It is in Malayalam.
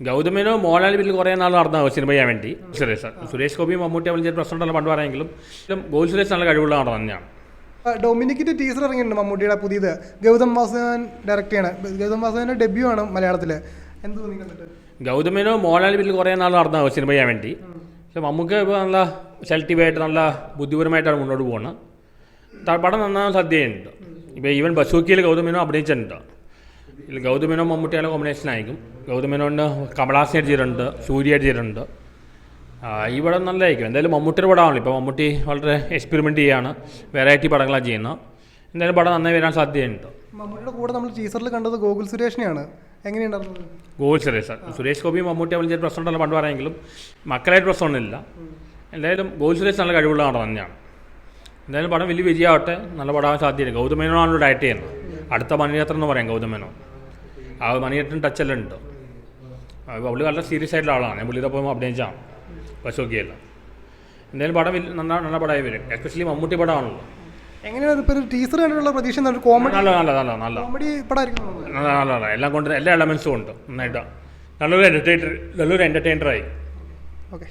ഗൗതമിനോ മോഹൻലാൽ വീട്ടിൽ കുറേ നാൾ നടന്ന സിനിമ ചെയ്യാൻ വേണ്ടി സുരേഷ് ഗോപിയും മമ്മൂട്ടിയെ വലിയൊരു പ്രശ്നമുണ്ടല്ലോ പണ്ട് പറയുമെങ്കിലും ഗോകുൽ സുരേഷ് നല്ല കഴിവുള്ള നടൻ തന്നെയാണ്. ഡൊമിനിക്കിൻ്റെ ടീസർ ഇറങ്ങിയിട്ടുണ്ട് മമ്മൂട്ടിയുടെ പുതിയത്. ഗൗതം വാസുദേവൻ ഡയറക്റ്റ് ചെയ്യണം. ഗൗതം വാസുദേവൻ്റെ ഡെബ്യൂ ആണ് മലയാളത്തിൽ. എന്ത് തോന്നി കണ്ടിട്ട്? ഗൗതമിനോ മോഹൻലാൽ വീട്ടിൽ കുറേ നാൾ നടന്ന സിനിമ ചെയ്യാൻ വേണ്ടി. പക്ഷെ നമുക്ക് ഇപ്പോൾ നല്ല സെലക്റ്റീവായിട്ട് നല്ല ബുദ്ധിപരമായിട്ടാണ് മുന്നോട്ട് പോകുന്നത്. പടം നന്നാൻ സാധ്യതയുണ്ട്. ഇപ്പോൾ ഈവൻ ബസൂക്കിയിൽ ഗൗതമിനോ അഭിനയിച്ചിട്ടുണ്ട്. ഇതിൽ ഗൗതമിനോ മമ്മൂട്ടിയാണ് കോമ്പിനേഷൻ ആയിരിക്കും. ഗൗതമിനോണ്ട് കമലഹാസൻ ചെയ്തിട്ടുണ്ട്, സൂര്യ ചെയ്തിട്ടുണ്ട്. ഈ പടം നല്ലതായിരിക്കും. എന്തായാലും മമ്മൂട്ടിയുടെ പടമാണല്ലോ. ഇപ്പോൾ മമ്മൂട്ടി വളരെ എക്സ്പെരിമെൻറ്റ് ചെയ്യുകയാണ്, വെറൈറ്റി പടങ്ങളാണ് ചെയ്യുന്നത്. എന്തായാലും പടം നന്നായി വരാൻ സാധ്യതയുണ്ട്. മമ്മൂട്ടിയുടെ കൂടെ നമ്മൾ ടീസറിൽ കണ്ടത് ഗോകുൽ സുരേഷിനെയാണ്. എങ്ങനെയുണ്ടായിരുന്നത്? ഗോകുൽ സുരേഷ് ഗോപിയും മമ്മൂട്ടിയെ വലിയൊരു പ്രശ്നമുണ്ടല്ലോ പണ്ട് പറയുമെങ്കിലും മക്കളായിട്ട് പ്രശ്നമൊന്നുമില്ല. എന്തായാലും ഗോകുൽ സുരേഷ് നല്ല കഴിവുള്ള നടൻ തന്നെയാണ്. എന്തായാലും പടം വലിയ വിജയമാവട്ടെ, നല്ല പടമാകാൻ സാധ്യതയില്ല. ഗൗതമേനോണല്ലോ ഡയറക്റ്റ് ചെയ്യുന്നത്. അടുത്ത മണിരത്നം എന്ന് പറയാം ഗൗതമേനോ. ആ മണിരത്നം ടച്ചെല്ലാം ഉണ്ട്. പുള്ളി വളരെ സീരിയസ് ആയിട്ടുള്ള ആളാണ്. പുള്ളിയുടെ ഒപ്പം അഭിനയിച്ചാണ് ബസൂക്കിയല്ല. എന്തായാലും പടം നല്ല പടമായി വരും. എസ്പെഷ്യലി മമ്മൂട്ടി പടമാണല്ലോ. എങ്ങനെയാണ് ഇപ്പോൾ ഒരു ടീസർ കണ്ടിട്ടുള്ള പ്രതീക്ഷ? കോമഡി നല്ല കോമഡി പടമായിരിക്കും. നല്ല എല്ലാം കൊണ്ട് എല്ലാ എലമെൻസും ഉണ്ട്. നന്നായിട്ട് നല്ലൊരു എൻ്റർടൈനറായി. ഓക്കെ.